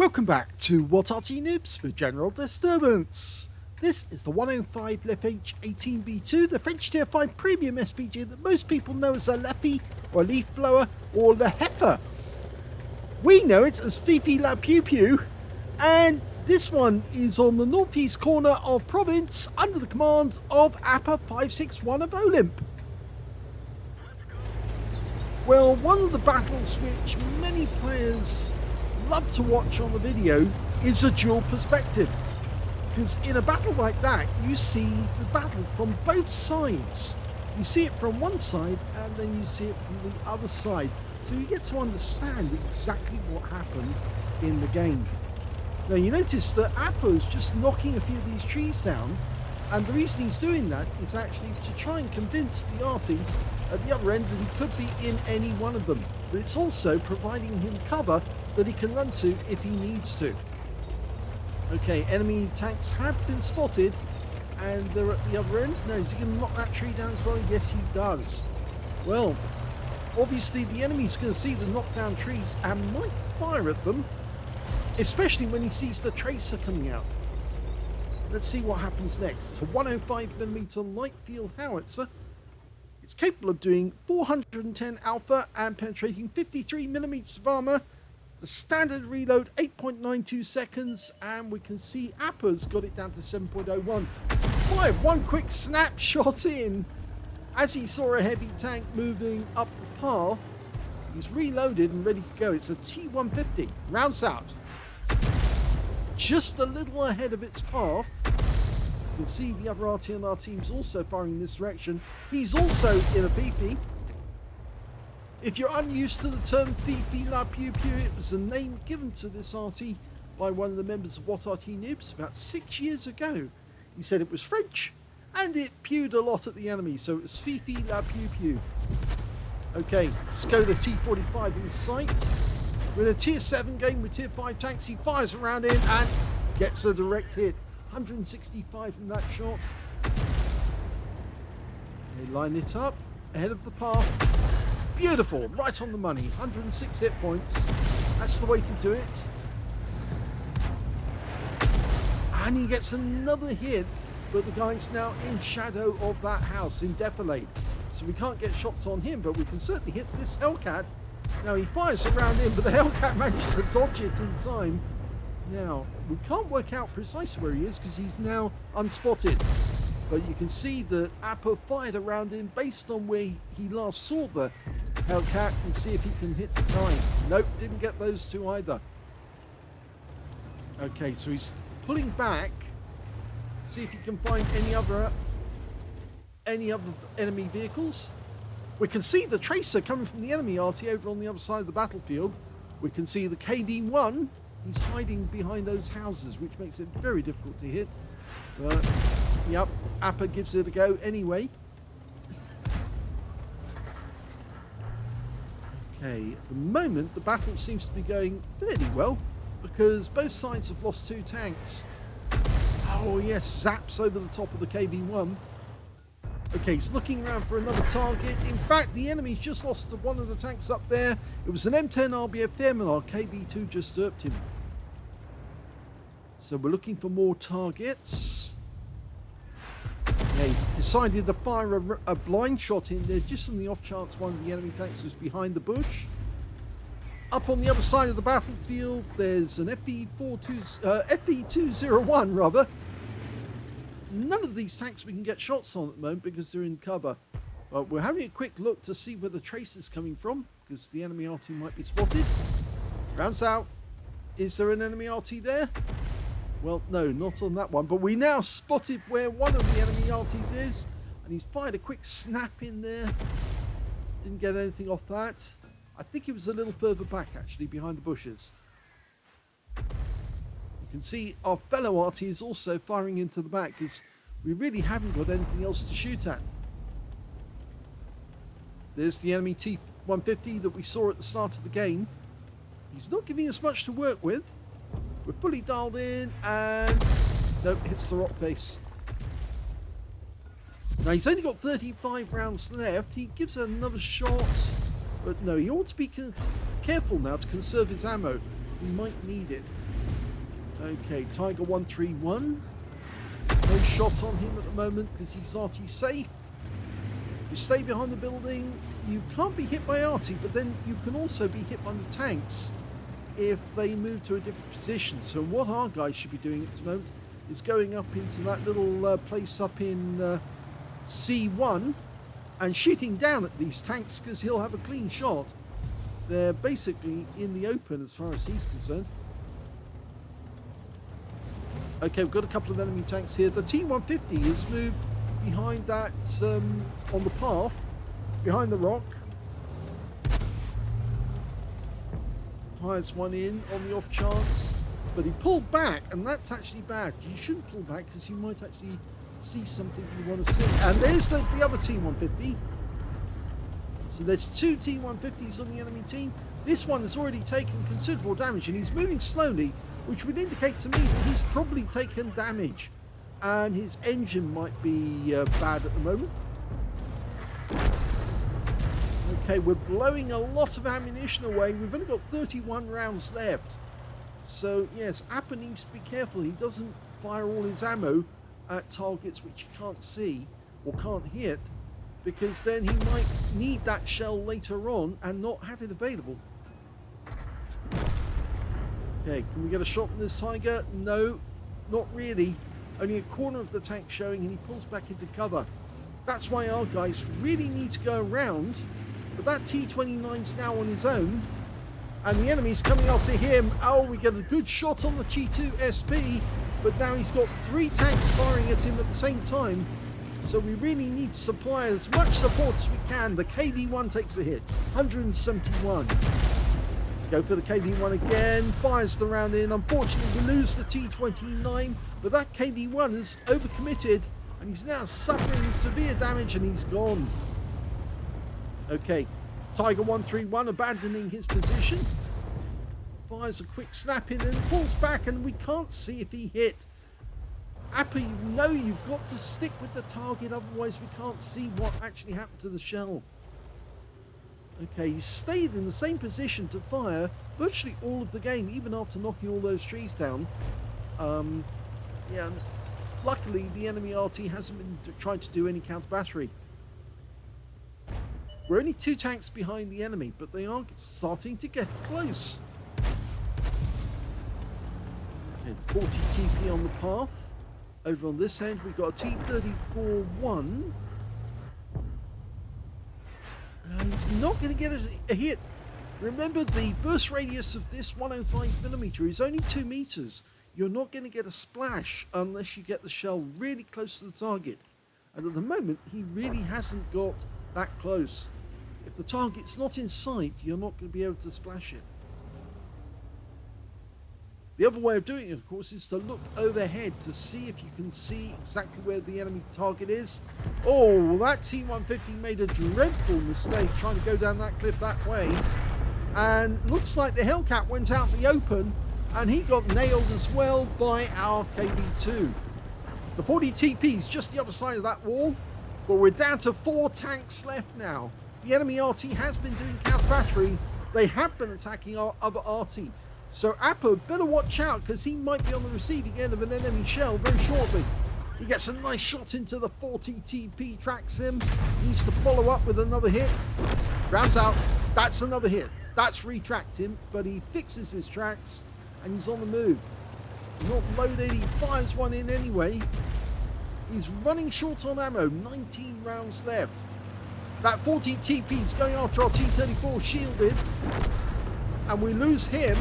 Welcome back to What Arty Noobs for General Disturbance. This is the 105 leFH18B2, the French Tier 5 premium SPG that most people know as a leFH or leaf blower or leFH. We know it as Fifi La Pew Pew, and this one is on the northeast corner of province under the command of Appa561 of OLIMP. Well, one of the battles which many players love to watch on the video is a dual perspective, because in a battle like that you see the battle from both sides. You see it from one side and then you see it from the other side, so you get to understand exactly what happened in the game. Now you notice that Appa is just knocking a few of these trees down, and the reason he's doing that is actually to try and convince the Arty at the other end that he could be in any one of them, but it's also providing him cover that he can run to if he needs to. Okay, enemy tanks have been spotted and they're at the other end. No, is he going to knock that tree down as well? Yes, he does. Well, obviously the enemy's going to see the knockdown trees and might fire at them, especially when he sees the tracer coming out. Let's see what happens next. It's a 105mm light field howitzer. It's capable of doing 410 alpha and penetrating 53mm of armor. The standard reload 8.92 seconds, and we can see Appa's got it down to 7.01. Fired one quick snapshot in as he saw a heavy tank moving up the path. He's reloaded and ready to go. It's a T150. Rounds out. Just a little ahead of its path. You can see the other RTNR teams also firing in this direction. He's also in a PP. If you're unused to the term Fifi La Pew Pew, it was a name given to this Arty by one of the members of What Arty Noobs about 6 years ago. He said it was French and it pewed a lot at the enemy, so it was Fifi La Pew Pew. Okay, Skoda T45 in sight. We're in a tier 7 game with tier 5 tanks. He fires around in and gets a direct hit. 165 from that shot. They line it up ahead of the path. Beautiful, right on the money. 106 hit points. That's the way to do it. And he gets another hit, but the guy's now in shadow of that house in defilade. So we can't get shots on him, but we can certainly hit this Hellcat. Now he fires around him, but the Hellcat manages to dodge it in time. Now, we can't work out precisely where he is because he's now unspotted. But you can see that Appa fired around him based on where he last saw the Hellcat and see if he can hit the guy. Nope, didn't get those two either. Okay, so he's pulling back. See if he can find any other enemy vehicles. We can see the tracer coming from the enemy Arty over on the other side of the battlefield. We can see the KD-1. He's hiding behind those houses, which makes it very difficult to hit. But, yep, Appa gives it a go anyway. Okay, at the moment, the battle seems to be going fairly well, because both sides have lost two tanks. Oh yes, zaps over the top of the KV-1. Okay, he's looking around for another target. In fact, the enemy's just lost one of the tanks up there. It was an M10 RBF Airman. Our KV-2 just derped him. So we're looking for more targets. They decided to fire a blind shot in there just on the off chance one of the enemy tanks was behind the bush. Up on the other side of the battlefield, there's an FV201 rather. None of these tanks we can get shots on at the moment because they're in cover. But we're having a quick look to see where the trace is coming from, because the enemy Arty might be spotted. Rounds out. Is there an enemy Arty there? Well, no, not on that one. But we now spotted where one of the enemy Artys is, and he's fired a quick snap in there. Didn't get anything off that. I think he was a little further back, actually, behind the bushes. You can see our fellow Arty is also firing into the back because we really haven't got anything else to shoot at. There's the enemy T150 that we saw at the start of the game. He's not giving us much to work with. We're fully dialed in and nope, hits the rock face. Now he's only got 35 rounds left. He gives it another shot, but no, he ought to be careful now to conserve his ammo. He might need it. Okay, Tiger 131. No shot on him at the moment because he's Arty safe. You stay behind the building. You can't be hit by Arty, but then you can also be hit by the tanks if they move to a different position. So what our guys should be doing at this moment is going up into that little place up in C1 and shooting down at these tanks because he'll have a clean shot. They're basically in the open as far as he's concerned. Okay, we've got a couple of enemy tanks here. The T-150 has moved behind that on the path, behind the rock. Fires one in on the off chance, but he pulled back, and that's actually bad. You shouldn't pull back because you might actually see something you want to see. And there's the other T-150. So there's two T-150s on the enemy team. This one has already taken considerable damage, and he's moving slowly, which would indicate to me that he's probably taken damage, and his engine might be bad at the moment. Okay, we're blowing a lot of ammunition away. We've only got 31 rounds left. So, yes, Appa needs to be careful. He doesn't fire all his ammo at targets which he can't see or can't hit, because then he might need that shell later on and not have it available. Okay, can we get a shot on this Tiger? No, not really. Only a corner of the tank showing, and he pulls back into cover. That's why our guys really need to go around. But that T-29's now on his own, and the enemy's coming after him. Oh, we get a good shot on the G2 SP, but now he's got three tanks firing at him at the same time. So we really need to supply as much support as we can. The KV-1 takes a hit, 171. Go for the KV-1 again, fires the round in. Unfortunately, we lose the T-29, but that KV-1 is overcommitted, and he's now suffering severe damage, and he's gone. Okay, Tiger 131 abandoning his position, fires a quick snap in and pulls back, and we can't see if he hit. Appa, you know you've got to stick with the target, otherwise we can't see what actually happened to the shell. Okay, he stayed in the same position to fire virtually all of the game, even after knocking all those trees down. Yeah, luckily the enemy RT hasn't been trying to do any counter battery. We're only two tanks behind the enemy, but they are starting to get close. Okay, 40 TP on the path. Over on this end, we've got a T-34-1. He's not going to get a hit. Remember, the burst radius of this 105mm is only 2 meters. You're not going to get a splash unless you get the shell really close to the target. And at the moment, he really hasn't got that close. If the target's not in sight, you're not going to be able to splash it. The other way of doing it, of course, is to look overhead to see if you can see exactly where the enemy target is. Oh, that T-150 made a dreadful mistake trying to go down that cliff that way. And looks like the Hellcat went out in the open, and he got nailed as well by our KV-2. The 40 TP is just the other side of that wall, but we're down to 4 tanks left now. The enemy RT has been doing counter battery. They have been attacking our other RT. So Appa better watch out, because he might be on the receiving end of an enemy shell very shortly. He gets a nice shot into the 40 TP, tracks him. He needs to follow up with another hit. Rounds out. That's another hit. That's retracked him, but he fixes his tracks and he's on the move. Not loaded. He fires one in anyway. He's running short on ammo. 19 rounds left. That 40 TP is going after our T-34 shielded, and we lose him.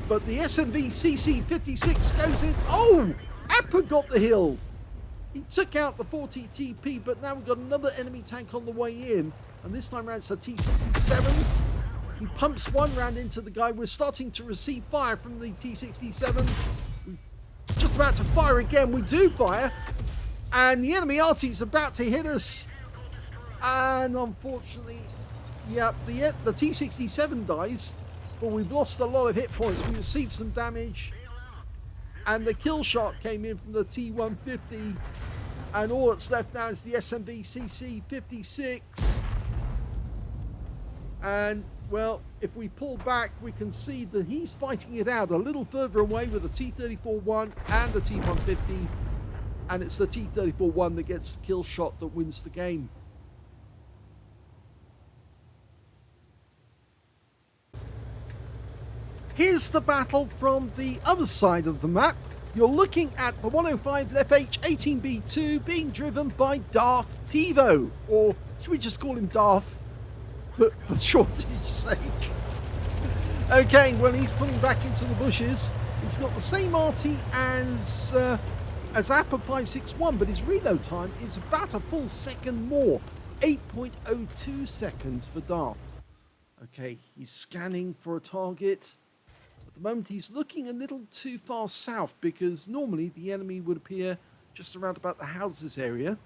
But the SMV CC56 goes in. Oh! Appa got the hill. He took out the 40 TP, but now we've got another enemy tank on the way in. And this time around it's a T-67. He pumps one round into the guy. We're starting to receive fire from the T-67. We're just about to fire again. We do fire. And the enemy RT is about to hit us. And unfortunately, yeah, the T-67 dies. But we've lost a lot of hit points. We received some damage. And the kill shot came in from the T-150. And all that's left now is the SMV CC56. And Well, if we pull back, we can see that he's fighting it out a little further away with the T-34-1 and the T-150. And it's the T-34-1 that gets the kill shot that wins the game. Here's the battle from the other side of the map. You're looking at the 105 leFH18B2 being driven by Darth Tivo, or should we just call him Darth for shortage sake? Okay, well, he's pulling back into the bushes. He's got the same Arty as Appa561, but his reload time is about a full second more, 8.02 seconds for Darth. Okay, he's scanning for a target. At the moment, he's looking a little too far south because normally the enemy would appear just around about the houses area.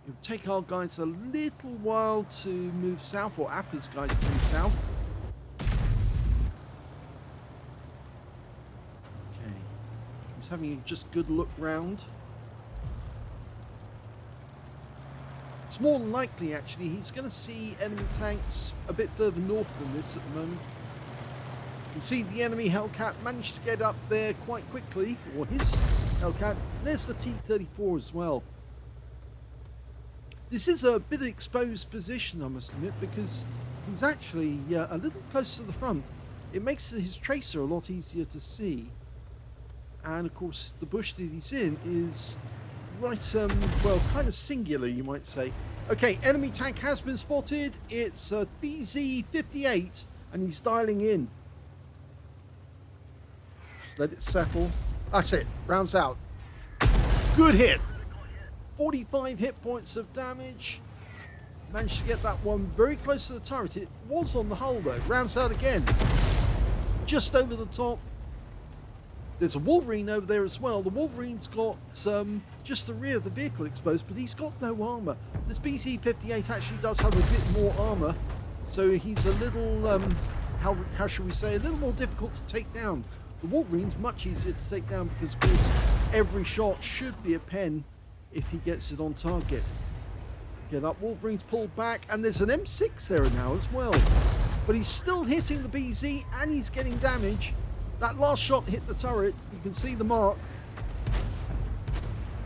It would take our guys a little while to move south, or Appa's guys to move south. Okay, he's having a just good look round. It's more than likely, actually, he's going to see enemy tanks a bit further north than this at the moment. You can see the enemy Hellcat managed to get up there quite quickly, or his Hellcat. There's the T-34 as well. This is a bit of exposed position, I must admit, because he's actually a little close to the front. It makes his tracer a lot easier to see. And of course, the bush that he's in is right, well, kind of singular, you might say. Okay, enemy tank has been spotted. It's a BZ-58, and he's dialing in. Just let it settle. That's it. Rounds out. Good hit. 45 hit points of damage. Managed to get that one very close to the turret. It was on the hull, though. Rounds out again. Just over the top. There's a Wolverine over there as well. The Wolverine's got just the rear of the vehicle exposed, but he's got no armor. This BZ-58 actually does have a bit more armor, so he's a little, how should we say, a little more difficult to take down. The Wolverine's much easier to take down because, of course, every shot should be a pen if he gets it on target. Get up, Wolverine's pulled back, and there's an M6 there now as well. But he's still hitting the BZ, and he's getting damage. That last shot hit the turret. You can see the mark.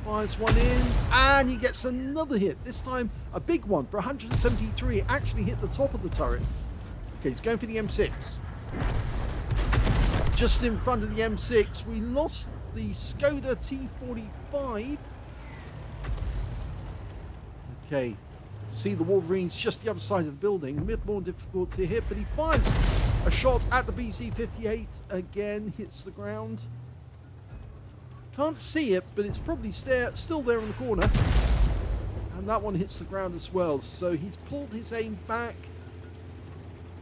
Fires one in, and he gets another hit. This time, a big one for 173. Actually hit the top of the turret. Okay, he's going for the M6. Just in front of the M6, we lost the Skoda T45. Okay, see the Wolverine's just the other side of the building. A bit more difficult to hit, but he fires a shot at the BZ-58. Again, hits the ground. Can't see it, but it's probably still there in the corner. And that one hits the ground as well. So he's pulled his aim back.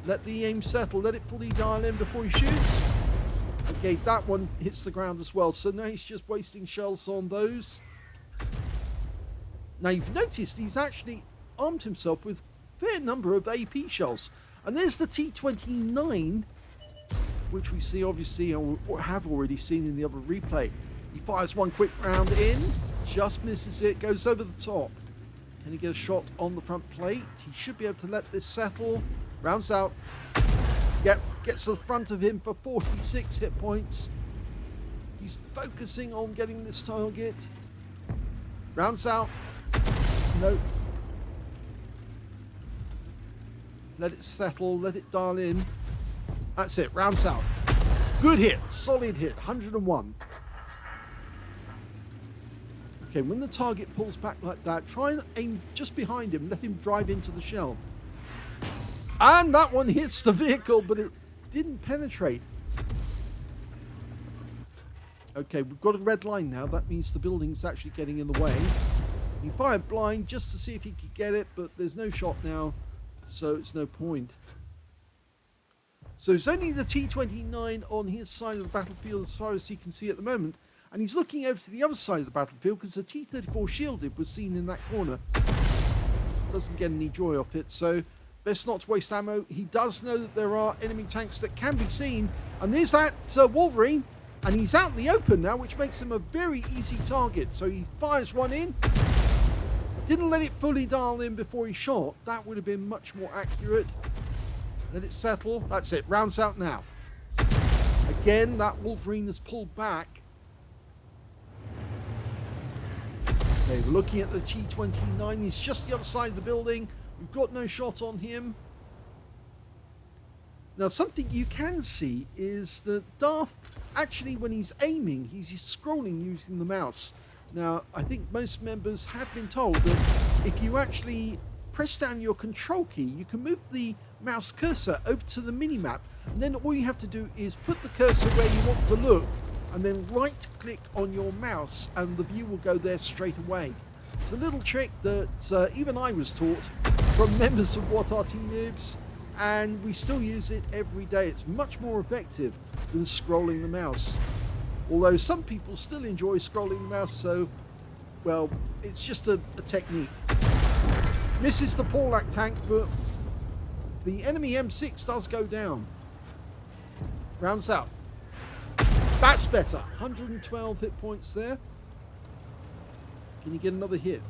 Let the aim settle. Let it fully dial in before he shoots. Okay, that one hits the ground as well. So now he's just wasting shells on those. Now you've noticed he's actually armed himself with a fair number of AP shells. And there's the T29, which we see obviously, or have already seen in the other replay. He fires one quick round in, just misses it, goes over the top. Can he get a shot on the front plate? He should be able to let this settle. Rounds out. Yep, gets to the front of him for 46 hit points. He's focusing on getting this target. Rounds out. Nope. Let it settle, let it dial in. That's it, rounds out. Good hit, solid hit, 101. Okay, when the target pulls back like that, try and aim just behind him, let him drive into the shell. And that one hits the vehicle, but it didn't penetrate. Okay, we've got a red line now. That means the building's actually getting in the way. He fired blind just to see if he could get it, but there's no shot now, so it's no point. So it's only the T29 on his side of the battlefield as far as he can see at the moment, and he's looking over to the other side of the battlefield because the T-34 shielded was seen in that corner. Doesn't get any joy off it, so best not to waste ammo. He does know that there are enemy tanks that can be seen, and there's that Wolverine, and he's out in the open now, which makes him a very easy target. So he fires one in. Didn't let it fully dial in before he shot. That would have been much more accurate. Let it settle. That's it. Rounds out now. Again, that Wolverine has pulled back. Okay, we're looking at the T-29. He's just the other side of the building. We've got no shot on him. Now, something you can see is that Darth, actually, when he's aiming, he's scrolling using the mouse. Now, I think most members have been told that if you actually press down your control key, you can move the mouse cursor over to the mini-map, and then all you have to do is put the cursor where you want to look, and then right-click on your mouse, and the view will go there straight away. It's a little trick that even I was taught from members of Arty Noobs, and we still use it every day. It's much more effective than scrolling the mouse. Although some people still enjoy scrolling the mouse, so, well, it's just a technique. Misses the Porlac tank, but the enemy M6 does go down. Rounds out. That's better. 112 hit points there. Can you get another hit?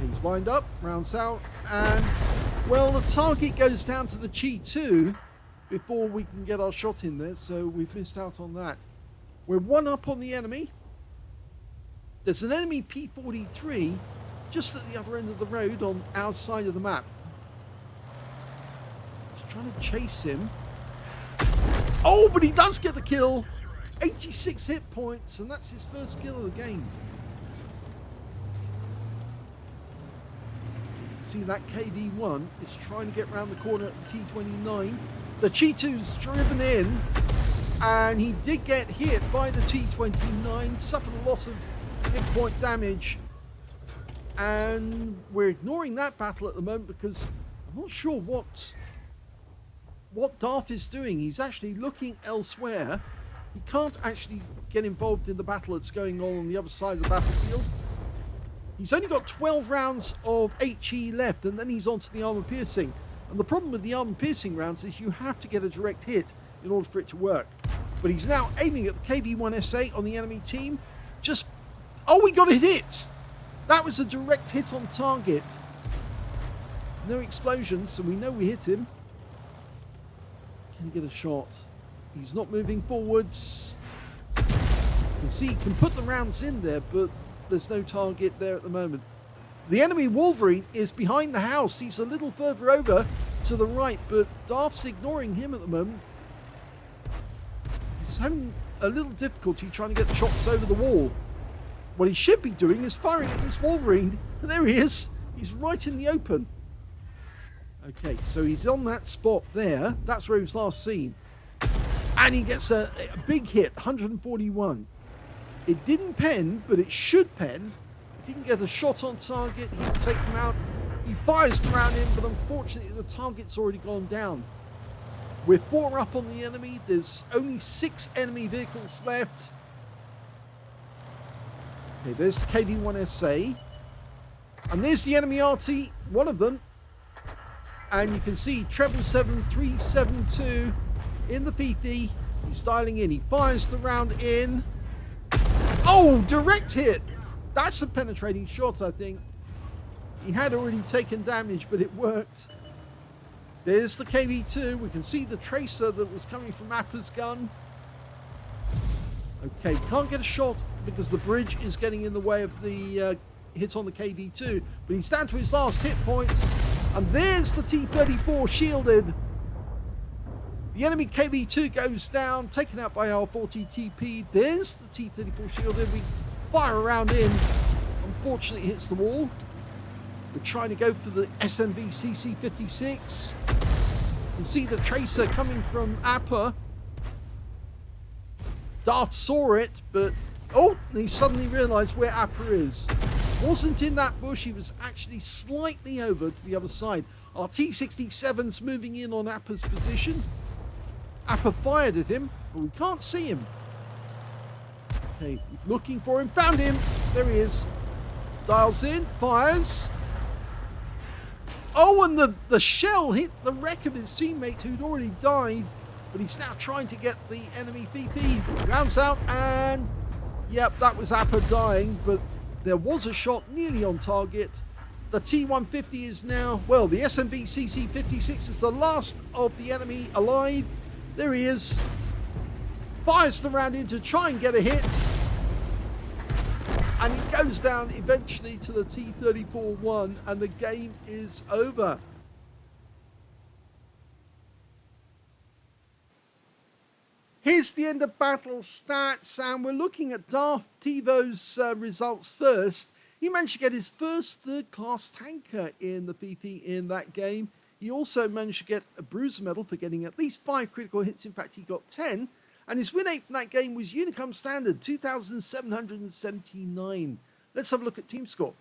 He's lined up, rounds out, and, well, the target goes down to the Chi-2 before we can get our shot in there, so we've missed out on that. We're one up on the enemy. There's an enemy P-43 just at the other end of the road on our side of the map. He's trying to chase him. Oh, but he does get the kill. 86 hit points, and that's his first kill of the game. See that KV-1 is trying to get around the corner at the T-29. The Chi-2's driven in, and he did get hit by the T-29, suffered a loss of hit point damage. And we're ignoring that battle at the moment because I'm not sure what Darth is doing. He's actually looking elsewhere. He can't actually get involved in the battle that's going on the other side of the battlefield. He's only got 12 rounds of HE left, and then he's onto the armor piercing. And the problem with the armor piercing rounds is you have to get a direct hit in order for it to work. But he's now aiming at the KV-1SA on the enemy team. Oh, we got a hit! That was a direct hit on target. No explosions, so we know we hit him. Can he get a shot? He's not moving forwards. You can see he can put the rounds in there, but there's no target there at the moment. The enemy Wolverine is behind the house. He's a little further over to the right, but Darth's ignoring him at the moment. He's having a little difficulty trying to get the shots over the wall. What he should be doing is firing at this Wolverine. There he is. He's right in the open. Okay, so he's on that spot there. That's where he was last seen. And he gets a big hit, 141. It didn't pen, but it should pen. If he can get a shot on target, he can take him out. He fires the round in, but unfortunately the target's already gone down. We're 4 up on the enemy. There's only 6 enemy vehicles left. Okay, there's the KV-1SA. And there's the enemy Arty, one of them. And you can see 777-372 in the PP. He's dialing in. He fires the round in. Oh, direct hit. That's a penetrating shot, I think. He had already taken damage, but it worked. There's the KV-2. We can see the tracer that was coming from Appa's gun. Okay, can't get a shot because the bridge is getting in the way of the hit on the KV-2. But he's down to his last hit points. And there's the T-34 shielded. The enemy KV-2 goes down, taken out by our 40 TP. There's the T-34 shielded. We fire a round in. Unfortunately, it hits the wall. We're trying to go for the SMB CC56. You can see the tracer coming from Appa. Darth saw it, but he suddenly realized where Appa is. Wasn't in that bush, he was actually slightly over to the other side. Our T-67's moving in on Appa's position. Appa fired at him, but we can't see him. Okay, looking for him, found him. There he is. Dials in, fires. Oh, and the shell hit the wreck of his teammate who'd already died, but he's now trying to get the enemy PP. Rounds out, and yep, that was Appa dying, but there was a shot nearly on target. The T150 is now, well, the SMB CC56 is the last of the enemy alive. There he is. Fires the round in to try and get a hit. And he goes down eventually to the T-34-1, and the game is over. Here's the end of battle stats, and we're looking at Darth Tivo's results first. He managed to get his first third-class tanker in the PP in that game. He also managed to get a bruiser medal for getting at least 5 critical hits. In fact, he got 10. And his win rate in that game was Unicum Standard, 2,779. Let's have a look at team score.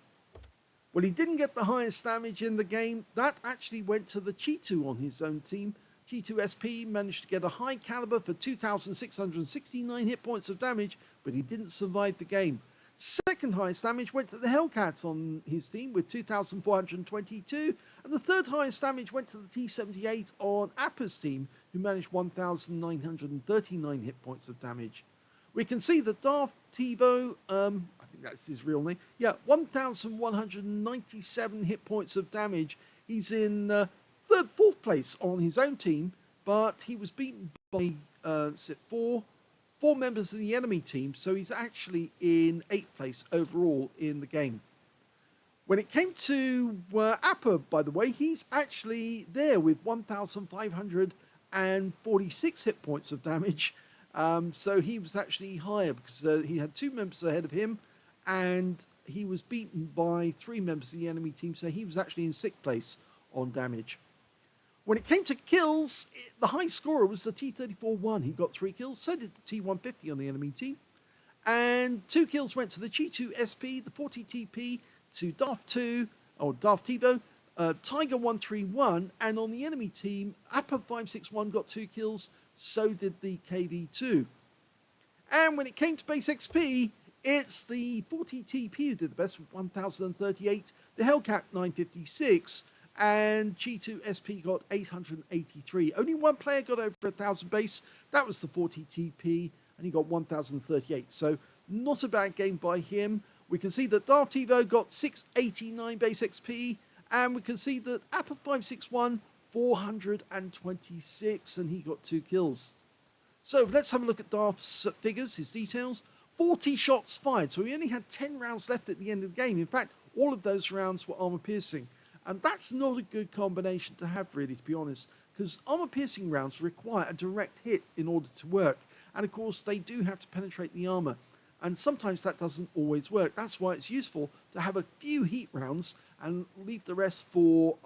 Well, he didn't get the highest damage in the game. That actually went to the Cheetu on his own team. Cheetu SP managed to get a high caliber for 2,669 hit points of damage, but he didn't survive the game. Second highest damage went to the Hellcat on his team with 2,422, and the third highest damage went to the T-78 on Appa's team, who managed 1,939 hit points of damage. We can see that Darth Tivo, I think that's his real name, 1,197 hit points of damage. He's in fourth place on his own team, but he was beaten by four members of the enemy team, so he's actually in 8th place overall in the game. When it came to Appa, by the way, he's actually there with 1,546 hit points of damage, so he was actually higher because he had 2 members ahead of him, and he was beaten by 3 members of the enemy team, so he was actually in 6th place on damage. When it came to kills, the high scorer was the T-34-1. He got 3 kills. So did the T-150 on the enemy team. And 2 kills went to the Cheetu SP, the 40TP, to Darth Tivo, Tiger 131. And on the enemy team, Appa561 got 2 kills. So did the KV2. And when it came to base XP, it's the 40TP who did the best with 1,038. The Hellcat 956. And Cheetu SP got 883. Only one player got over 1,000 base. That was the 40TP, and he got 1,038. So not a bad game by him. We can see that Darth Tivo got 689 base XP, and we can see that Appa561 426, and he got 2 kills. So let's have a look at Darth's figures, his details. 40 shots fired, so he only had 10 rounds left at the end of the game. In fact, all of those rounds were armor piercing. And that's not a good combination to have, really, to be honest, because armor-piercing rounds require a direct hit in order to work. And, of course, they do have to penetrate the armor. And sometimes that doesn't always work. That's why it's useful to have a few heat rounds and leave the rest for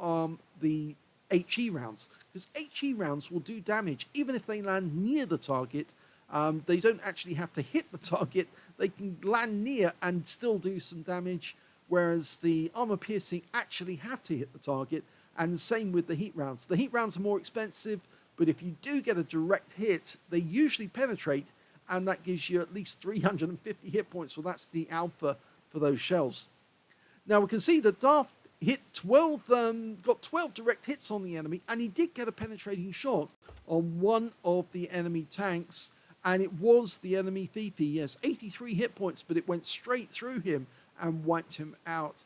the HE rounds. Because HE rounds will do damage, even if they land near the target. They don't actually have to hit the target. They can land near and still do some damage, whereas the armor piercing actually have to hit the target, and the same with the heat rounds. The heat rounds are more expensive, but if you do get a direct hit, they usually penetrate, and that gives you at least 350 hit points, so that's the alpha for those shells. Now we can see that Darth hit 12, got 12 direct hits on the enemy, and he did get a penetrating shot on one of the enemy tanks, and it was the enemy Fifi, yes, 83 hit points, but it went straight through him and wiped him out.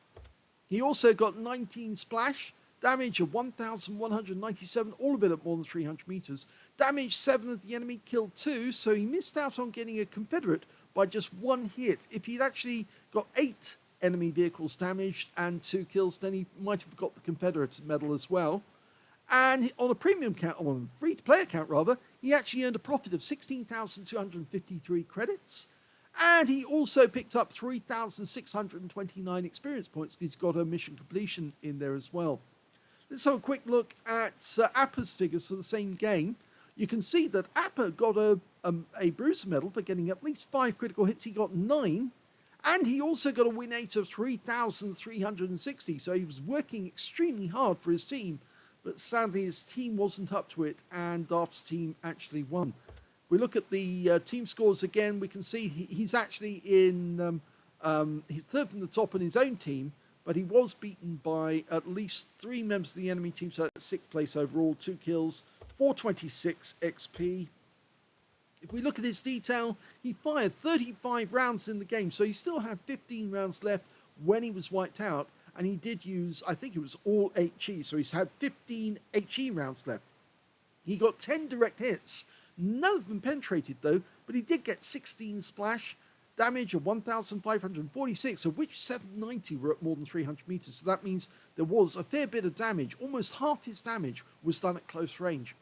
He also got 19 splash, damage of 1,197, all of it at more than 300 meters. Damage 7 of the enemy, killed 2, so he missed out on getting a Confederate by just 1 hit. If he'd actually got 8 enemy vehicles damaged and 2 kills, then he might have got the Confederate medal as well. And on a premium count, on a free-to-play account rather, he actually earned a profit of 16,253 credits. And he also picked up 3,629 experience points because he's got a mission completion in there as well. Let's have a quick look at Appa's figures for the same game. You can see that Appa got a bruiser medal for getting at least 5 critical hits. He got 9. And he also got a win rate of 3,360. So he was working extremely hard for his team. But sadly, his team wasn't up to it, and Darth's team actually won. We look at the team scores again, we can see he's actually in, he's third from the top in his own team, but he was beaten by at least 3 members of the enemy team, so that's 6th place overall, 2 kills, 426 XP. If we look at his detail, he fired 35 rounds in the game, so he still had 15 rounds left when he was wiped out, and he did use, I think it was all HE, so he's had 15 HE rounds left. He got 10 direct hits, none of them penetrated though, but he did get 16 splash, damage of 1,546, of which 790 were at more than 300 meters. So that means there was a fair bit of damage. Almost half his damage was done at close range.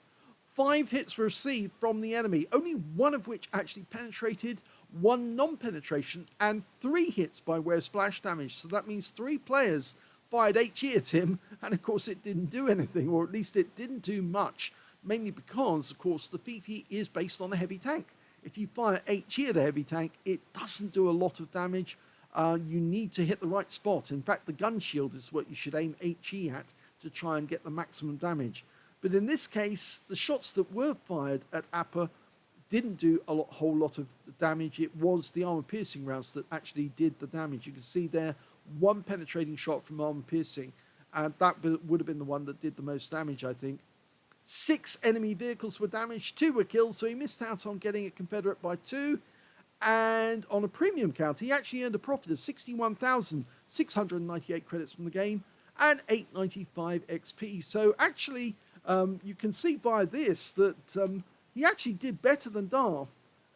5 hits were received from the enemy, only one of which actually penetrated, 1 non-penetration, and 3 hits by way of splash damage. So that means 3 players fired HE at him, and of course it didn't do anything, or at least it didn't do much, mainly because, of course, the Fifi is based on a heavy tank. If you fire HE at a heavy tank, it doesn't do a lot of damage. You need to hit the right spot. In fact, the gun shield is what you should aim HE at to try and get the maximum damage. But in this case, the shots that were fired at Appa didn't do a whole lot of damage. It was the armor-piercing rounds that actually did the damage. You can see there, 1 penetrating shot from armor-piercing, and that would have been the one that did the most damage, I think. 6 enemy vehicles were damaged, 2 were killed, so he missed out on getting a Confederate by 2. And on a premium count, he actually earned a profit of 61,698 credits from the game and 895 XP. So actually, you can see by this that he actually did better than Darth,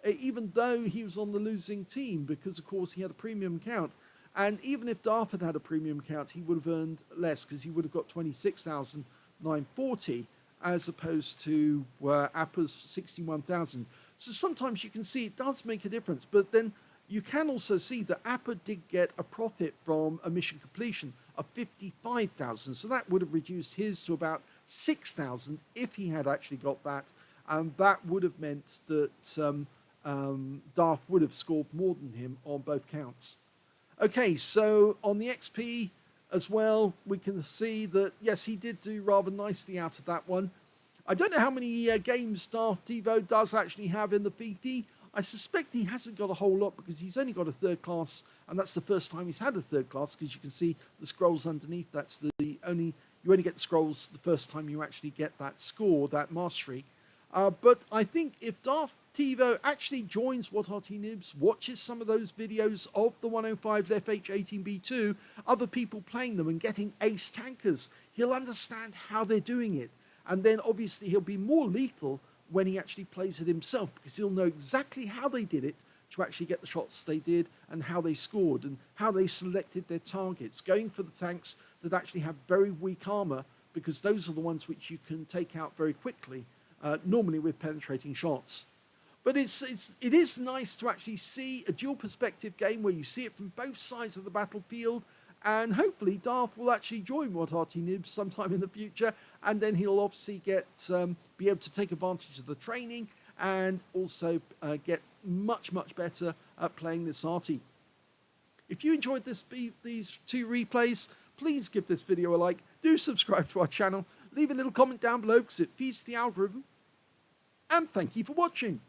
even though he was on the losing team, because of course he had a premium count. And even if Darth had had a premium count, he would have earned less, because he would have got 26,940. As opposed to Appa's 61,000. So sometimes you can see it does make a difference, but then you can also see that Appa did get a profit from a mission completion of 55,000. So that would have reduced his to about 6,000 if he had actually got that. And that would have meant that Darth would have scored more than him on both counts. Okay, so on the XP, as well, we can see that, yes, he did do rather nicely out of that one. I don't know how many games Darth Devo does actually have in the Fifi. I suspect he hasn't got a whole lot, because he's only got a 3rd class, and that's the first time he's had a 3rd class, because you can see the scrolls underneath. That's you only get the scrolls the first time you actually get that score, that mastery. But I think if Darth Devo actually joins Arty Noobs, watches some of those videos of the 105 leFH18B2, other people playing them and getting ace tankers, he'll understand how they're doing it. And then obviously he'll be more lethal when he actually plays it himself, because he'll know exactly how they did it to actually get the shots they did, and how they scored, and how they selected their targets, going for the tanks that actually have very weak armor, because those are the ones which you can take out very quickly, normally with penetrating shots. But it is nice to actually see a dual perspective game where you see it from both sides of the battlefield, and hopefully Darth will actually join Arty Noobs sometime in the future, and then he'll obviously be able to take advantage of the training, and also get much better at playing this Arty. If you enjoyed these 2 replays, please give this video a like, do subscribe to our channel, leave a little comment down below because it feeds the algorithm, and thank you for watching.